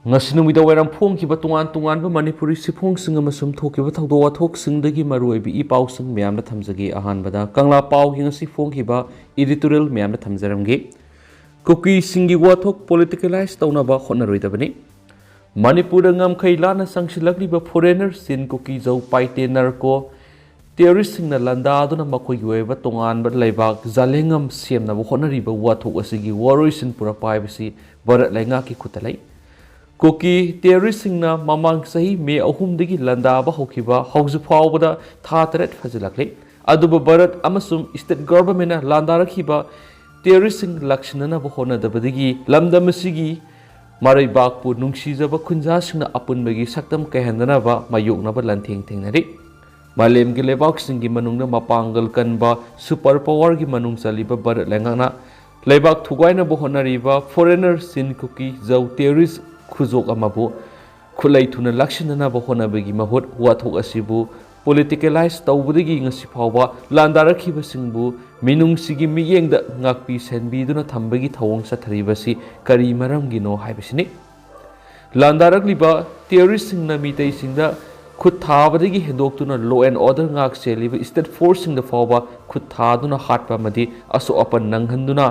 Ngasinumida wairam phongkiba tungan Manipuri siphongsing amasum thokiba thawdo wathoksingdagi maruibi ipausing miyamna thamjagi ahanbada kangla pau hi ngasi phongkiba editorial miyamna thamjaramgi Kuki singgi wathok politicalize Tounaba hotnaroidabani Manipur ngamkhai lana sangsilakliba foreigner sin Kuki jau paite narko terrorist singna landa aduna makhoi yoiba tongan ba laibak zalengam semna bo hotnariba wathok asigi waroisin pura paibasi barat lainga ki khutalai Kuki terrorist singna mamang sahi me ahumdagi landaba hokiba hauju phawbada thatret fazilakle aduba barat amasum state government na landarakhiba terrorist sing lakshnana bo honadabadagi lamdamasigi marai bakpu nungsijaba khunja singna apunbagi saktam kahendana ba mayokna ba lantheng thengnari malem gi lebak singi manungna mapangal kanba super power gi manung saliba barat lengana lebak thugaina bo honariba foreigner sin Kuki jau terrorist khuzok amabu khulai thuna lakshinana ba honabagi mahut wathok asibu politicalize tawbudagi ngasi phawba landarakhiba singbu minung sigi miyengda ngakpi senbiduna thambagi thawong satharibasi kari maramgi no haibasini landarakliba terrorist singna mitei singda khut thabadagi hendoktuna law and order ngak seliba state force singda phawba khut thaduna hatpa madi aso apan nanghanduna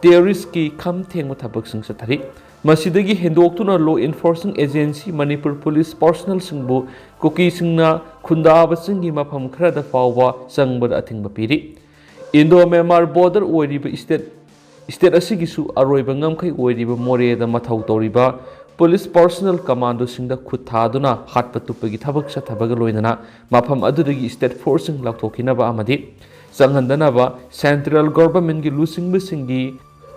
terrorist ki kham thengma thabak sing sathari Masidagi hendoktuna law enforcing agency Manipur police personnel singbu Kuki singna khundaba singi mafam khrada fawba sangbada athingba piri Indo Myanmar border oiriba state asigisu aroiba ngamkhai oiriba moreda mathau toriba police personnel commando singda khuthaduna hatpa tupagi thabak sa thabaga loinana mafam adudagi state force sing lakthokinaba amadi sanghandana ba central government gi lusingba singi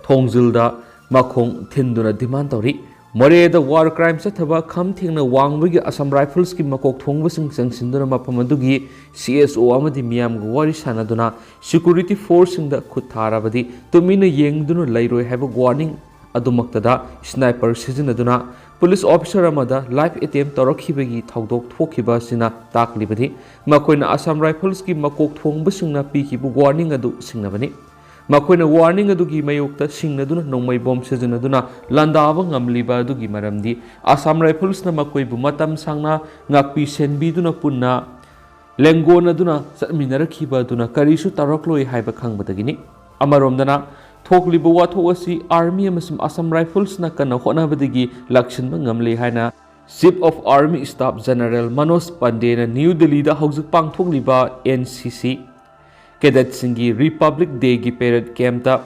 thongjilda Makong Tinduna demand tori More the war crimes at Taba come thing a wang wig Assam rifles ki makok thongwasing sangsinduna mapamadugi CSO Amadi Miam Wari Sanaduna security force in the Kutarabadi to mean a yang dunu lairo have a warning adumaktada sniper season aduna police officer amada life attempt torokibagi thawdok thokiba sina taklibadi makoina Assam rifles ki makok thongbasingna pikibu warning adu singnabani Makoina warning adugi mayokta singnaduna nongmai bomb sejanaduna landaba ngamliba adugi maramdi Assam rifles na makoibu matam sangna ngakpi senbiduna punna lengonaduna satminarakhiba aduna karisu tarakloi haiba khangbadagini amaromdana thokliba wathok asi army amasum Assam rifles na kana honabadagi lakshinba ngamle haina Chief of Army Staff General Manoj Pandey na New Delhi da haujuk pangthokliba NCC Cadet Singi Republic Day gi parade camp ta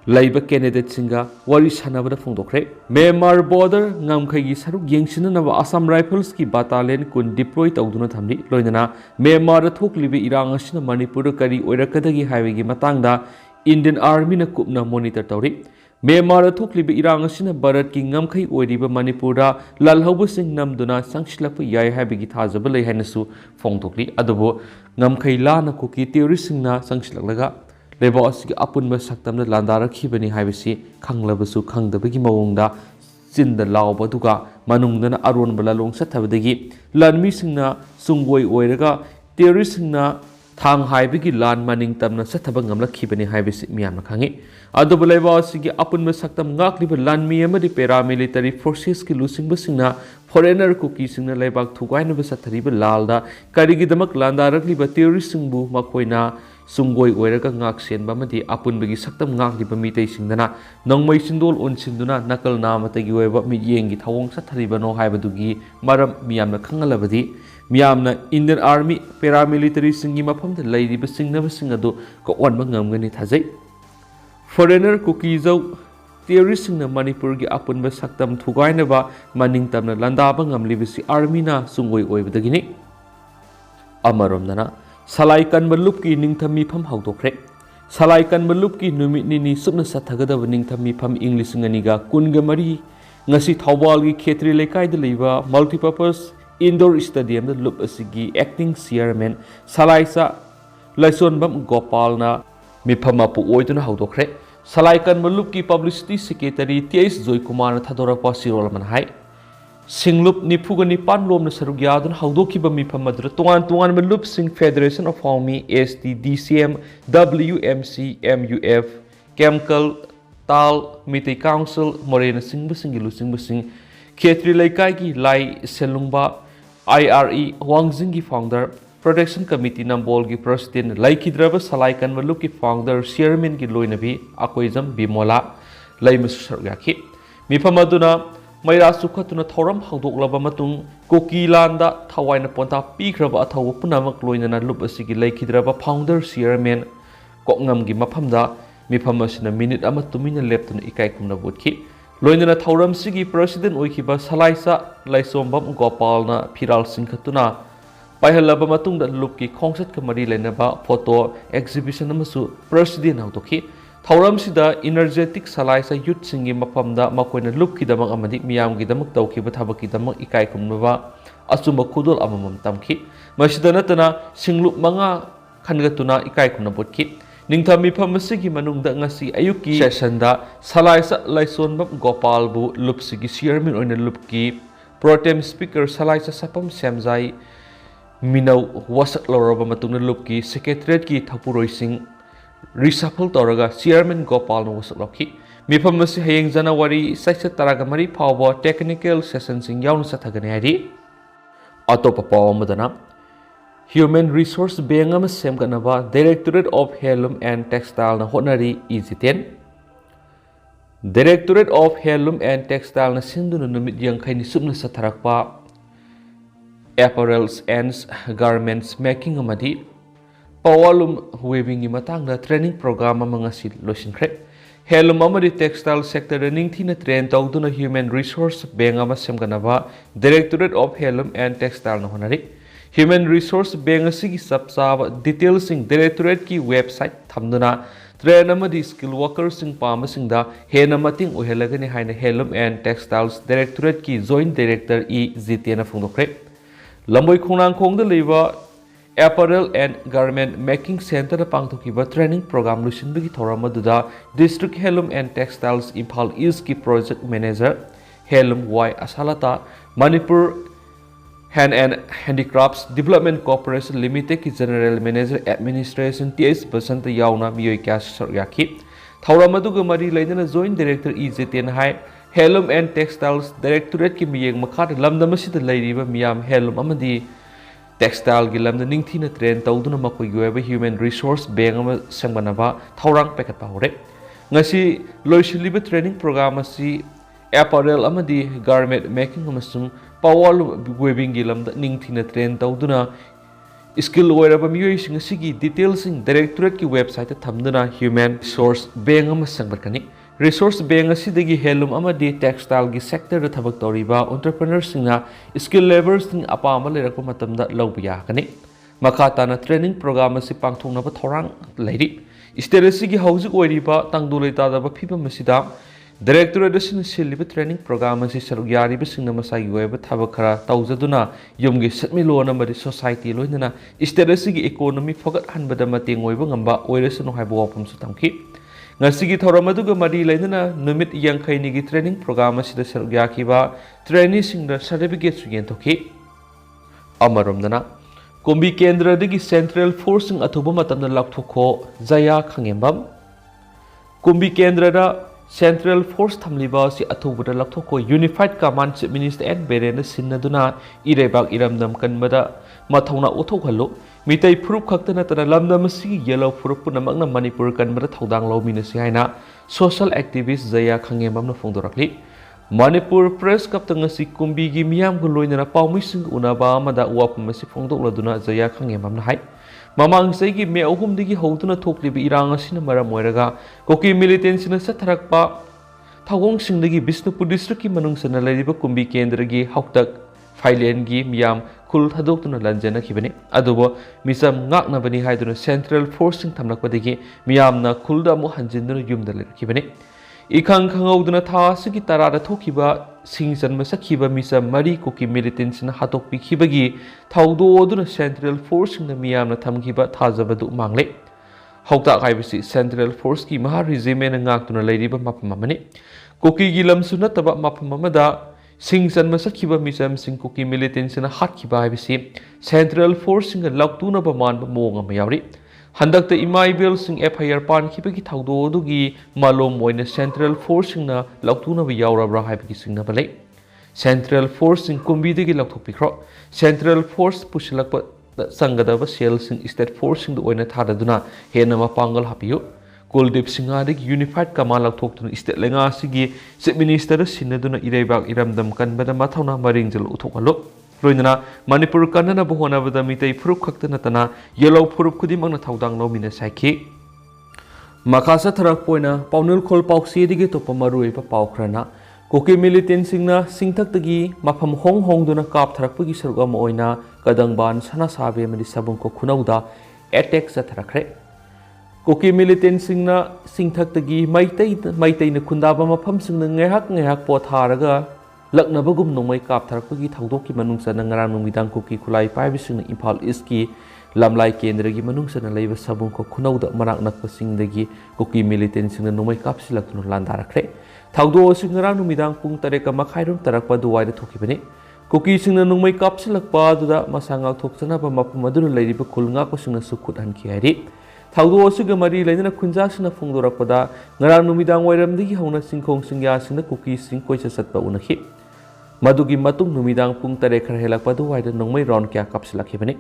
laiba candidate singa wari sanabada phongdokre Myanmar border ngamkhai gi saruk yengsinana ba Assam rifles ki battalion kun deploy tawduna thamli loinana Myanmar da thoklibi irang asina Manipur kari oirakadagi highway gi matangda Indian Army na kupna monitor tawri Myanmar da thoklibi irang asina Bharat ki ngamkhai oiriba Manipur da lalhauba sing namduna sangsilakpa yai haibagi thajaba lei hainasu phongdokli adubo ngamkhai lana Kuki terrorist singna sangsilaklaga leba asigi apunba saktamna landarakibani haibasi khanglabasu khangdabagi mawongda chinda lawba duga manungdana aronba lalong sathabadagi lanmi singna sungoi oiraga terrorist singna thang haibagi lan maning tamna sathaba ngamlakhibani haibasi miyamna khangi aduba leba asigi apunba saktam ngakliba lanmi amadi paramilitary forces ki lusingba singna foreigner Kuki singna lebak thugainaba sathariba lalda karigidamak landarakliba terrorist singbu makoina sungoi oiraga ngak senba madi apunbagi saktam ngakliba mitei singdana nongmai sindol unsinduna nakal namatagi oiba miyengi thawong sathariba no haibadugi maram miyamna khangalabadi miyamna Indian Army paramilitary singi mafamda lairiba singnaba singadu ko onba ngamgani thajai foreigner Kuki jau terrorist singna Manipur gi apunba saktam thugainaba maningtamna landaba ngamlibisi army na sungoi oibadagini amaromdana salai kanba lup ki ningthami pham hawdokre salai kanba lup ki numit nini supna sathagadaba ningthami pham English nganiga kunga mari ngasi Thawbal gi khetri lekai da leiba multipurpose indoor stadium da lup asigi acting chairman salai sa laisonbam Gopal na miphama pu oiduna hawdokre salai kanba lup ki publicity secretary TS Joy Kumar na thadorapa sirol man hai Singlup nipuga nipan lom na sarugyadun hawdokiba mipamadra tuan malup sing Federation of Army ST DCM WMC MUF Chemical Tal Mitei Council Morena sing basing Khetri Laikai ki Lai Selungba IRE Wangjing ki founder Protection Committee Nambol ki President Laikidraba Salai Kanwalu ki founder Chairman ki Loinabi Akoizam Bimola Lai Musargaki Mipamaduna Maira Sukhatuna Thoram Haudoklaba Matung Kuki Landa Tawaina Ponta Pikraba Athaw Punamak Loinana Lup asigi Laikidraba founder Chairman Kokngam gi Maphamda Mipamasina minute ama tumina leptuna ikai kumna butki Loinana Thoram sigi President Oikiba Salaisa Laisombam Gopalna Piral Singkhatuna Paihalaba Matungda Lupki Kongsat Kamari Lenaba Photo Exhibition Amasu President Hautoki Thoram Sida Energetic Salaisa Youth Singi Mapamda Makoina Lupki Damang Amadi Miyam Gidamak Tauki Bathabaki Damak Ikai Kumnava Asuma Kudul Amamam Tamki Mashidanatana Singlup Manga Kangatuna Ikai Kumna Butki Ningthami Pamasigi Manungda Ngasi Ayuki Sessionda Salaisa Laisonbam Gopalbu Lupsigi Chairman Oina Lupki Pro-Tem Speaker Salaisa Sapam Samjai Minau Wasak Loraba Matungna Lupki Secretariat ki Thapuroi Singh Reshuffle Toraga Chairman Gopal no Wasak Loki Mipamasi Hayeng Janawari Saisa Taragamari Power Technical Session Sing Yaun Sathagani Hari Atopa Power Madana Human Resource Bengam Semganava Directorate of Heirloom and Textile na Hotnari Iziten Directorate of Heirloom and Textile na Sinduna Numit Yang Kaini Subna Satharakpa Apparels and Garments Making Amadi Pawalum Weaving Matanga Training Program Amangasi Losinkre Heirloom Amadi Textile Sector Running Tina Train Tawduna Human Resource Bengam Semganava Directorate of Heirloom and Textile na Hotnari Human Resource Bengasi Subsab Details in Directorate ki website Thamduna Train Amadi Skill Workers in Palmasingda Henamating Uhelagani Haina Heirloom and Textiles Directorate ki Joint Director E. Zitiana Fundokre Lamboy Khonang Khong the Liva Apparel and Garment Making Center Pangtokiba Training Program Lucian Bigi Toramaduda District Heirloom and Textiles Impal East ki Project Manager Heirloom Y Asalata Manipur Hand and Handicrafts Development Corporation Limited ki General Manager Administration TS Basanta Yauna Miyoi Kash Saryaki Tauramaduga Mari Laidana Joint Director EZTN High Heirloom and Textiles Directorate ki Miyeng Makat Lamdamasita Ladiva Miyam Heirloom Amadi Textile ki Lamda Ningthina Train Tauduna Makoi Gueva Human Resource Bengama Sangmanava Taurang Pekat Pahore Ngasi Loishiliba Training Program asi Apparel Amadi Garment Making Amasung Pawal Weaving Gilam the Ningthina Train Tauduna Skill Oiraba Miyoi Singasi Details in Directorate ki website Thamduna Human Resource Bengam Sangbarkani Resource Bengasi Degi Heirloom Amadi Textile ki sector the Thabak Toriba Entrepreneurs Singna Skill Laborers Sing Apama Lerakpa Matamda Lawbiya Kani Makatana Training Program asi Pangthongnaba Thorang Lady Steresi ki Housing Oiriba Tangduleta Daba Pipa Masida Directorate Siliba Training Program as Sarugyari Singna Masai Weba Tabakara, Tauzaduna, Yumgi Setmilo number society Luina, Isteresi economy forgot Hanbadamating Webanga, Oireson Habo from Sutamki. Nasigi Toramaduga Madi Lenina, Numit Yang Kainigi Training Program as the Sarugyakiba, training sing the certificates again Toki Amarumdana. Kumbi Kendra Digi Central Forcing Atubamatam the Laktoko, Zaya Kangembam Kumbi Kendra. Central Force Thamliba si Atubada Laktoko Unified Command Chief Minister and Berena Sinaduna Irebak Iramdam Kanbada Matona Utokhalo Mitai Prup Kaktana Lamdam Si Yellow Purupuna Magna Manipur Kanbada Taudang Law Minasiana Social Activist Zaya Kangemam Fondorakli Manipur Press Kaptangasi Kumbi Gimiam Guloina Paumising Unaba Mada Wapamasi Fondoladuna Zaya Kangemam Hai Mamang Segi me Ohum Digi Hotuna Tokli Iranga Sinamara Moiraga, Koki militants in a Satarakpa, Tawong Sindagi Bisnupu District Manung Sanalariba Kumbi Kendragi, Hautak, Failengi, Miam, Kul Hadokuna Lanjana Kibani, Adobo, Misam Naknabani Hyduna Central Forcing Tamnakwadigi, Miamna Kulda Mohanjindra Yumdal Kibani. Ikang Kangoduna Ta Sigi Tarada Tokiba, Sings and Masakiba Misa Mari Kuki militants in Hatok Pikibagi, Taudo Oduna Central Forcing the Miamna Tamkiba Tazabadu Mangle. Hauta Ibisi Central Force ki Maha regime and Naktuna Lady Mapamani. Kuki Gilam Sunataba Mapamamada, Sings and Masakiba Misam Sing Kuki militants in a Hatkiba Ibisi, Central Forcing a Laktuna Baman Monga Mayari. Handak the Imaibil sing FIR Pan Kipaki Taudo Dugi, Malom Moina Central Forcing na Laktuna Yaura Brahibiki Sing Nabale. Central ꯐꯣꯔꯁꯁꯤꯡ ꯀꯨꯝꯕꯤꯗꯒꯤ ꯂꯧꯊꯣꯛꯄꯤꯈ꯭ꯔꯣ central force ꯄꯨꯁꯤꯜꯂꯛꯄ ꯆꯪꯒꯗꯕ ꯁꯦꯜꯁꯤꯡ state ꯐꯣꯔꯁꯁꯤꯡꯗ ꯑꯣꯏꯅ ꯊꯥꯗꯗꯨꯅ ꯍꯦꯟꯅ ꯃꯄꯥꯡꯒꯜ ꯍꯥꯞꯄꯤꯌꯨ ꯀꯨꯜꯗꯤꯞ ꯁꯤꯡꯍꯗꯒꯤ ꯌꯨꯅꯤꯐꯥꯏꯠ common ꯂꯧꯊꯣꯛꯇꯨꯅ state ꯂꯩꯉꯥꯛꯁꯤꯒꯤ chip ꯃꯤꯅꯤꯁꯇꯔꯗ ꯁꯤꯟꯅꯗꯨꯅ ꯏꯔꯩꯕꯥꯛ ꯏꯔꯝꯗꯝ ꯀꯟꯕꯗ ꯃꯊꯧꯅꯥ ꯃꯔꯤꯡꯖꯦꯜ ꯎꯠꯊꯣꯛꯍꯜꯂꯨ ꯂꯣꯏꯅꯅ ꯃꯅꯤꯄꯨꯔ ꯀꯟꯅꯅꯕ ꯍꯣꯠꯅꯕꯗ ꯃꯤꯇꯩ ꯐꯨꯔꯨꯞ ꯈꯛꯇ ꯅꯠꯇꯅ ꯌꯦꯜꯂꯧ ꯐꯨꯔꯨꯞ ꯈꯨꯗꯤꯡꯃꯛꯅ ꯊꯧꯗꯥꯡ ꯂꯧꯃꯤꯟꯅꯁꯤ ꯍꯥꯏꯈꯤ ꯃꯈꯥ ꯆꯠꯊꯔꯛꯄ ꯑꯣꯏꯅ ꯄꯥꯎꯅꯤꯜꯈꯣꯜ ꯄꯥꯎꯆꯦꯗꯒꯤ ꯑꯇꯣꯞꯄ ꯃꯔꯨꯑꯣꯏꯕ ꯄꯥꯎ ꯈꯔꯅ ꯀꯨꯀꯤ ꯃꯤꯂꯤꯇꯦꯟꯁꯤꯡꯅ ꯆꯤꯡꯊꯛꯇꯒꯤ ꯃꯐꯝ ꯍꯣꯡ ꯍꯣꯡꯗꯨꯅ ꯀꯥꯞꯊꯔꯛꯄꯒꯤ ꯁꯔꯨꯛ ꯑꯃ ꯑꯣꯏꯅ ꯀꯗꯪꯕꯥꯟ ꯁꯅꯥꯁꯥꯕꯤ ꯑꯃꯗꯤ ꯁꯕꯨꯡꯈꯣꯛ ꯈꯨꯅꯧꯗ ꯑꯦꯇꯦꯛ ꯆꯠꯊꯔꯛꯈ꯭ꯔꯦ ꯀꯨꯀꯤ ꯃꯤꯂꯤꯇꯦꯟꯁꯤꯡꯅ ꯆꯤꯡꯊꯛꯇꯒꯤ ꯃꯩꯇꯩꯅ ꯈꯨꯟꯗꯥꯕ ꯃꯐꯝꯁꯤꯡꯗ ꯉꯥꯏꯍꯥꯛ ꯄꯣꯊꯥꯔꯒ ꯂꯛꯅꯕꯒꯨꯝ ꯅꯣꯡꯃꯩ ꯀꯥꯞꯊꯔꯛꯄꯒꯤ ꯊꯧꯗꯣꯛꯀꯤ ꯃꯅꯨꯡ ꯆꯟꯅ ꯉꯔꯥꯡ ꯅꯨꯃꯤꯗꯥꯡ ꯀꯨꯀꯤ ꯈꯨꯠꯂꯥꯏ ꯄꯥꯏꯕꯁꯤꯡꯅ ꯏꯝꯐꯥꯜ ꯏꯁꯀꯤ ꯂꯝꯂꯥꯏ ꯀꯦꯟꯗ꯭ꯔꯒꯤ ꯃꯅꯨꯡ ꯆꯟꯅ ꯂꯩꯕ ꯁꯕꯨꯡꯈꯣꯛ ꯈꯨꯅꯧꯗ ꯃꯅꯥꯛ ꯅꯛꯄ ꯆꯤꯡꯗꯒꯤ ꯀꯨꯀꯤ ꯃꯤꯂꯤꯇꯦꯟꯁꯤꯡꯅ ꯅꯣꯡꯃꯩ ꯀꯥꯞꯁꯤꯜꯂꯛꯇꯨꯅ ꯂꯥꯟꯗꯥꯔꯛꯈ꯭ꯔꯦ ꯊꯧꯗꯣꯛ ꯑꯁꯤ ꯉꯔꯥꯡ ꯅꯨꯃꯤꯗꯥꯡ ꯄꯨꯡ 8:30 ꯇꯥꯔꯛꯄ ꯑꯗꯨꯋꯥꯏꯗ ꯊꯣꯛꯈꯤꯕꯅꯤ ꯀꯨꯀꯤꯁꯤꯡꯅ ꯅꯣꯡꯃꯩ ꯀꯥꯞꯁꯤꯜꯂꯛꯄ ꯑꯗꯨꯗ ꯃꯁꯥ ꯉꯥꯛꯊꯣꯛꯆꯅꯕ ꯃꯐꯝ ꯑꯗꯨꯗ ꯂꯩꯔꯤꯕ ꯈꯨꯜ ꯉꯥꯛꯄꯁꯤꯡꯅꯁꯨ ꯈꯨꯠ ꯍꯟꯈꯤ ꯍꯥꯏꯔꯤ ꯊꯧꯗꯣꯛ ꯑꯁꯤꯒ ꯃꯔꯤ ꯂꯩꯅꯅ ꯈꯨꯟꯖꯥꯁꯤꯡꯅ ꯐꯣꯡꯗꯣꯔꯛꯄꯗ ꯉꯔꯥꯡ ꯅꯨꯃꯤꯗꯥꯡ ꯋꯥꯏꯔꯝꯗꯒꯤ ꯍꯧꯅ ꯆꯤꯡꯈꯣꯡ ꯆꯤꯡꯌꯥꯁꯤꯡꯗ ꯀꯨꯀꯤꯁꯤꯡ ꯀꯣꯏꯆꯠ ꯆꯠꯄ ꯎꯅꯈꯤ ꯃꯗꯨꯒꯤ ꯃꯇꯨꯡ ꯅꯨꯃꯤꯗꯥꯡ ꯄꯨꯡ 8 ꯈꯔ ꯍꯦꯜꯂꯛꯄ ꯑꯗꯨꯋꯥꯏꯗ ꯅꯣꯡꯃꯩ ꯔꯥꯎꯟ ꯀꯌꯥ ꯀꯥꯞꯁꯤꯜꯂꯛꯈꯤꯕꯅꯤ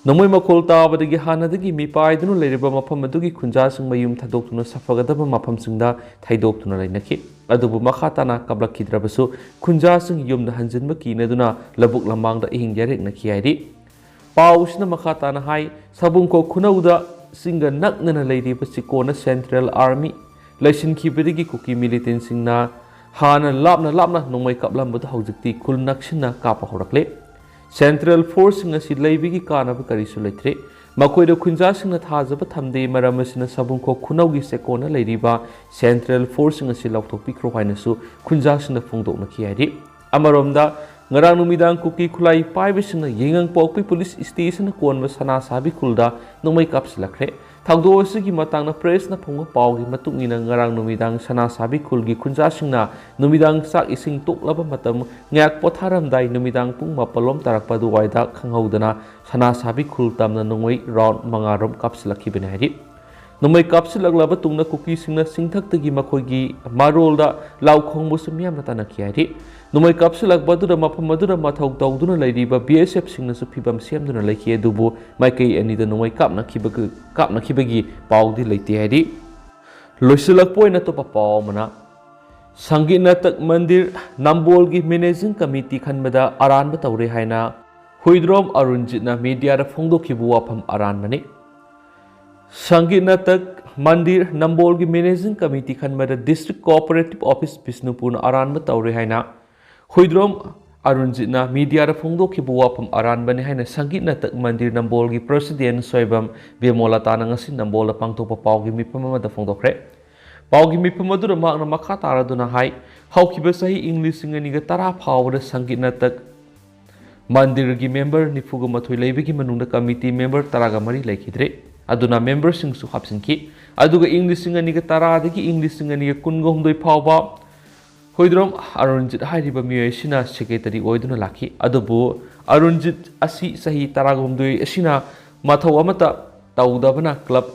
ꯅꯣꯡꯃꯩ ꯃꯈꯣꯜ ꯇꯥꯕꯗꯒꯤ ꯍꯥꯟꯅꯗꯒꯤ ꯃꯤꯄꯥꯏꯗꯨꯅ ꯂꯩꯔꯤꯕ ꯃꯐꯝ ꯑꯗꯨꯒꯤ ꯈꯨꯟꯖꯥꯁꯤꯡ ꯃꯌꯨꯝ ꯊꯥꯗꯣꯛꯇꯨꯅ ꯁꯥꯐꯒꯗꯕ ꯃꯐꯝꯁꯤꯡꯗ ꯊꯩꯗꯣꯛꯇꯨꯅ ꯂꯩꯅꯈꯤ ꯑꯗꯨꯕꯨ ꯃꯈꯥ ꯇꯥꯅ ꯀꯥꯞꯂꯛꯈꯤꯗ꯭ꯔꯕꯁꯨ ꯈꯨꯟꯖꯥꯁꯤꯡ ꯌꯨꯝꯗ ꯍꯟꯖꯤꯟꯕ ꯀꯤꯅꯗꯨꯅ ꯂꯧꯕꯨꯛ ꯂꯝꯃꯥꯡꯗ ꯑꯍꯤꯡ ꯌꯥꯔꯦꯛꯅꯈꯤ ꯍꯥꯏꯔꯤ ꯄꯥꯎꯁꯤꯅ ꯃꯈꯥ ꯇꯥꯅ ꯍꯥꯏ ꯁꯕꯨꯡꯈꯣꯛ ꯈꯨꯅꯧꯗ ꯆꯤꯡꯒ ꯅꯛꯅꯅ ꯂꯩꯔꯤꯕ ꯆꯤꯀꯣꯅ ꯁꯦꯟꯇ꯭ꯔꯦꯜ ꯑꯥꯔꯃꯤ ꯂꯩꯁꯤꯟꯈꯤꯕꯗꯒꯤ ꯀꯨꯀꯤ ꯃꯤꯂꯤꯇꯦꯟꯁꯤꯡꯅ ꯍꯥꯟꯅ ꯂꯥꯞꯅ ꯅꯣꯡꯃꯩ ꯀꯥꯞꯂꯝꯕꯗ ꯍꯧꯖꯤꯛꯇꯤ ꯈꯨꯜ ꯅꯛꯁꯤꯟꯅ ꯀꯥꯞꯄ ꯍꯧꯔꯛꯂꯦ ꯁꯦꯟꯇ꯭ꯔꯦꯜ ꯐꯣꯔꯁꯁꯤꯡ ꯑꯁꯤ ꯂꯩꯕꯒꯤ ꯀꯥꯟꯅꯕ ꯀꯔꯤꯁꯨ ꯂꯩꯇ꯭ꯔꯦ ꯃꯈꯣꯏꯗ ꯈꯨꯟꯖꯥꯁꯤꯡꯅ ꯊꯥꯖꯕ ꯊꯝꯗꯦ ꯃꯔꯝ ꯑꯁꯤꯅ ꯁꯕꯨꯡꯈꯣꯛ ꯈꯨꯅꯧꯒꯤ ꯆꯦꯀꯣꯟꯅ ꯂꯩꯔꯤꯕ ꯁꯦꯟꯇ꯭ꯔꯦꯜ ꯐꯣꯔꯁꯁꯤꯡ ꯑꯁꯤ ꯂꯧꯊꯣꯛꯄꯤꯈ꯭ꯔꯣ ꯍꯥꯏꯅꯁꯨ ꯈꯨꯟꯖꯥꯁꯤꯡꯅ ꯐꯣꯡꯗꯣꯛꯅꯈꯤ ꯍꯥꯏꯔꯤ ꯑꯃꯔꯣꯝꯗ ꯉꯔꯥꯡ ꯅꯨꯃꯤꯗꯥꯡ ꯀꯨꯀꯤ ꯈꯨꯠꯂꯥꯏ ꯄꯥꯏꯕꯁꯤꯡꯅ ꯌꯦꯡꯉꯪꯄꯣꯛꯄꯤ ꯄꯨꯂꯤꯁ ꯁ꯭ꯇꯦꯁꯟꯅ ꯀꯣꯟꯕ ꯁꯅꯥꯁꯥꯕꯤ ꯈꯨꯜꯗ ꯅꯣꯡꯃꯩ ꯀꯥꯞꯁꯤꯜꯂꯛꯈ꯭ꯔꯦ ꯊꯧꯗꯣꯛ ꯑꯁꯤꯒꯤ ꯃꯇꯥꯡꯗ ꯄ꯭ꯔꯦꯁꯅ ꯐꯣꯡꯕ ꯄꯥꯎꯒꯤ ꯃꯇꯨꯡ ꯏꯟꯅ ꯉꯔꯥꯡ ꯅꯨꯃꯤꯗꯥꯡ ꯁꯅꯥꯁꯥꯕꯤ ꯈꯨꯜꯒꯤ ꯈꯨꯟꯖꯥꯁꯤꯡꯅ ꯅꯨꯃꯤꯗꯥꯡ ꯆꯥꯛ ꯏꯁꯤꯡ ꯇꯣꯛꯂꯕ ꯃꯇꯝ ꯉꯥꯏꯍꯥꯛ ꯄꯣꯊꯥꯔꯝꯗꯥꯏ ꯅꯨꯃꯤꯗꯥꯡ ꯄꯨꯡ 9 ꯇꯥꯔꯛꯄ ꯑꯗꯨꯋꯥꯏꯗ ꯈꯪꯍꯧꯗꯅ ꯁꯅꯥꯁꯥꯕꯤ ꯈꯨꯜ ꯇꯝꯅ ꯅꯣꯡꯃꯩ ꯔꯥꯎꯟ 5 ꯀꯥꯞꯁꯤꯜꯂꯛꯈꯤꯕꯅꯤ ꯍꯥꯏꯔꯤ ꯅꯣꯡꯃꯩ ꯀꯥꯞꯁꯤꯜꯂꯛꯂꯕ ꯇꯨꯡꯗ ꯀꯨꯀꯤꯁꯤꯡꯅ ꯆꯤꯡꯊꯛꯇꯒꯤ ꯃꯈꯣꯏꯒꯤ ꯃꯔꯣꯜꯗ ꯂꯥꯎ ꯈꯣꯡꯕꯁꯨ ꯃꯤꯌꯥꯝꯅ ꯇꯥꯟꯅꯈꯤ ꯍꯥꯏꯔꯤ ꯅꯣꯡꯃꯩ ꯀꯥꯞꯁꯤꯜꯂꯛꯄ ꯑꯗꯨꯗ ꯃꯐꯝ ꯑꯗꯨꯗ ꯃꯊꯧ ꯇꯧꯗꯨꯅ ꯂꯩꯔꯤꯕ BSF-ꯁꯤꯡꯅꯁꯨ ꯐꯤꯕꯝ ꯁꯦꯝꯗꯨꯅ ꯂꯩꯈꯤ ꯑꯗꯨꯕꯨ ꯃꯥꯏꯀꯩ ꯑꯅꯤꯗ ꯅꯣꯡꯃꯩ ꯀꯥꯞꯅꯈꯤꯕꯒꯤ ꯄꯥꯎꯗꯤ ꯂꯩꯇꯦ ꯍꯥꯏꯔꯤ ꯂꯣꯏꯁꯤꯜꯂꯛꯄ ꯑꯣꯏꯅ ꯑꯇꯣꯞꯄ ꯄꯥꯎ ꯑꯃꯅ ꯁꯪꯒꯤ ꯅꯥꯇꯛ ꯃꯟꯗꯤꯔ ꯅꯝꯕꯣꯜꯒꯤ ꯃꯦꯅꯦꯖꯤꯡ ꯀꯃꯤꯇꯤ ꯈꯟꯕꯗ ꯑꯔꯥꯟꯕ ꯇꯧꯔꯦ ꯍꯥꯏꯅ ꯍꯨꯏꯗ꯭ꯔꯣꯝ ꯑꯔꯨꯟꯖꯤꯠꯅ ꯃꯤꯗꯤꯌꯥꯗ ꯐꯣꯡꯗꯣꯛꯈꯤꯕ ꯋꯥꯐꯝ ꯑꯔꯥꯟꯕꯅꯤ ꯁꯪꯒꯤ ꯅꯥꯇꯛ ꯃꯟꯗꯤꯔ ꯅꯝꯕꯣꯜꯒꯤ ꯃꯦꯅꯦꯖꯤꯡ ꯀꯃꯤꯇꯤ ꯈꯟꯕꯗ ꯗꯤꯁꯇ꯭ꯔꯤꯛ ꯀꯣꯑꯣꯄꯔꯦꯇꯤꯚ ꯑꯣꯐꯤꯁ ꯕꯤꯁꯅꯨꯄꯨꯔꯅ ꯑꯔꯥꯟꯕ ꯇꯧꯔꯦ ꯍꯥꯏꯅ ꯍꯨꯏꯗ꯭ꯔꯣꯝ ꯑꯔꯨꯟꯖꯤꯠꯅ ꯃꯤꯗꯤꯌꯥꯗ ꯐꯣꯡꯗꯣꯛꯈꯤꯕ ꯋꯥꯐꯝ ꯑꯔꯥꯟꯕꯅꯤ ꯍꯥꯏꯅ ꯁꯪꯒꯤ ꯅꯥꯇꯛ ꯃꯟꯗꯤꯔ ꯅꯝꯕꯣꯜꯒꯤ ꯄ꯭ꯔꯁꯤꯗꯦꯟ ꯁꯣꯏꯕꯝ ꯕꯦꯃꯣꯂꯥꯇꯥꯅ ꯉꯁꯤ ꯅꯝꯕꯣꯜꯗ ꯄꯥꯡꯊꯣꯛꯄ ꯄꯥꯎꯒꯤ ꯃꯤꯐꯝ ꯑꯃꯗ ꯐꯣꯡꯗꯣꯛꯈ꯭ꯔꯦ ꯄꯥꯎꯒꯤ ꯃꯤꯐꯝ ꯑꯗꯨꯗ ꯃꯍꯥꯛꯅ ꯃꯈꯥ ꯇꯥꯔꯗꯨꯅ ꯍꯥꯏ ꯍꯧꯈꯤꯕ ꯆꯍꯤ ꯏꯪ 2010 ꯐꯥꯎꯕꯗ ꯁꯪꯒꯤ ꯅꯥꯇꯛ ꯃꯟꯗꯤꯔꯒꯤ ꯃꯦꯝꯕꯔ 94 ꯂꯩꯕꯒꯤ ꯃꯅꯨꯡꯗ ꯀꯃꯤꯇꯤ ꯃꯦꯝꯕꯔ 13 ꯂꯩꯈꯤꯗ꯭ꯔꯦ ꯑꯗꯨꯅ ꯃꯦꯝꯕꯔꯁꯤꯡꯁꯨ ꯍꯥꯞꯆꯤꯟꯈꯤ ꯑꯗꯨꯒ ꯏꯪ 2010ꯗꯒꯤ ꯏꯪ 2019 ꯐꯥꯎꯕ ꯍꯨꯏꯗ꯭ꯔꯣꯝ ꯑꯔꯨꯟꯖꯤꯠ ꯍꯥꯏꯔꯤꯕ ꯃꯤꯑꯣꯏ ꯑꯁꯤꯅ ꯁꯦꯀ꯭ꯔꯦꯇꯔꯤ ꯑꯣꯏꯗꯨꯅ ꯂꯥꯛꯈꯤ ꯑꯗꯨꯕꯨ ꯑꯔꯨꯟꯖꯤꯠ ꯑꯁꯤ ꯆꯍꯤ 19 ꯑꯁꯤꯅ ꯃꯊꯧ ꯑꯃꯠꯇ ꯇꯧꯗꯕꯅ ꯀ꯭ꯂꯕ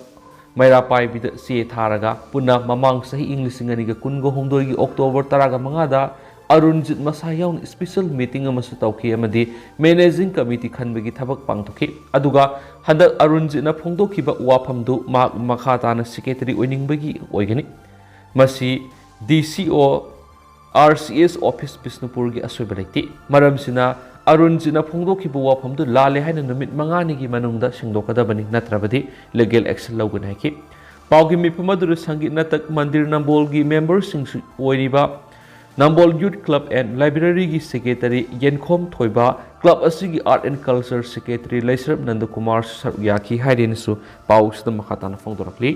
ꯃꯩꯔꯥ ꯄꯥꯏꯕꯤꯗ ꯆꯦ ꯊꯥꯔꯒ ꯄꯨꯟꯅ ꯃꯃꯥꯡ ꯆꯍꯤ ꯏꯪ 2019 ꯑꯣꯛꯇꯣꯕꯔ 15ꯗ ꯑꯔꯨꯟꯖꯤꯠ ꯃꯁꯥ ꯌꯥꯎꯅ ꯁ꯭ꯄꯦꯁꯦꯜ ꯃꯤꯇꯤꯡ ꯑꯃꯁꯨ ꯇꯧꯈꯤ ꯑꯃꯗꯤ ꯃꯦꯅꯦꯖꯤꯡ ꯀꯃꯤꯇꯤ ꯈꯟꯕꯒꯤ ꯊꯕꯛ ꯄꯥꯡꯊꯣꯛꯈꯤ ꯑꯗꯨꯒ ꯍꯟꯗꯛ ꯑꯔꯨꯟꯖꯤꯠꯅ ꯐꯣꯡꯗꯣꯛꯈꯤꯕ ꯋꯥꯐꯝꯗꯨ ꯃꯍꯥꯛ ꯃꯈꯥ ꯇꯥꯅ ꯁꯦꯀ꯭ꯔꯦꯇꯔꯤ ꯑꯣꯏꯅꯤꯡꯕꯒꯤ ꯑꯣꯏꯒꯅꯤ ꯃꯁꯤ DCO RCS ꯑꯣꯐꯤꯁ ꯕꯤꯁꯅꯨꯄꯨꯔꯒꯤ ꯑꯁꯣꯏꯕ ꯂꯩꯇꯦ ꯃꯔꯝꯁꯤꯅ ꯑꯔꯨꯟꯖꯤꯠꯅ ꯐꯣꯡꯗꯣꯛꯈꯤꯕ ꯋꯥꯐꯝꯗꯨ ꯂꯥꯜꯂꯦ ꯍꯥꯏꯅ ꯅꯨꯃꯤꯠ 5ꯅꯤꯒꯤ ꯃꯅꯨꯡꯗ ꯁꯦꯡꯗꯣꯛꯀꯗꯕꯅꯤ ꯅꯠꯇ꯭ꯔꯕꯗꯤ ꯂꯤꯒꯦꯜ ꯑꯦꯛꯁꯟ ꯂꯧꯒꯅꯤ ꯍꯥꯏꯈꯤ ꯄꯥꯎꯒꯤ ꯃꯤꯐꯝ ꯑꯗꯨꯗ ꯁꯪꯒꯤ ꯅꯥꯇꯛ ꯃꯟꯗꯤꯔ ꯅꯝꯕꯣꯜꯒꯤ ꯃꯦꯝꯕꯔꯁꯤꯡꯁꯨ ꯑꯣꯏꯔꯤꯕ ꯅꯝꯕꯣꯜ ꯌꯨꯠ ꯀ꯭ꯂꯕ ꯑꯦꯟड ꯂꯥꯏꯕ꯭ꯔꯦꯔꯤꯒꯤ ꯁꯦꯀ꯭ꯔꯦꯇꯔꯤ ꯌꯦꯟꯈꯣꯝ ꯊꯣꯏꯕ ꯀ꯭ꯂꯕ ꯑꯁꯤꯒꯤ ꯑꯥꯔꯠ ꯑꯦꯟड ꯀꯜꯆꯔ ꯁꯦꯀ꯭ꯔꯦꯇꯔꯤ ꯂꯩꯁꯔꯞ ꯅꯟꯗꯀꯨꯃꯥꯔ ꯁꯔꯨꯛ ꯌꯥꯈꯤ ꯍꯥꯏꯔꯦꯅꯁꯨ ꯄꯥꯎꯁꯤꯗ ꯃꯈꯥ ꯇꯥꯅ ꯐꯣꯡꯗꯣꯔꯛꯂꯤ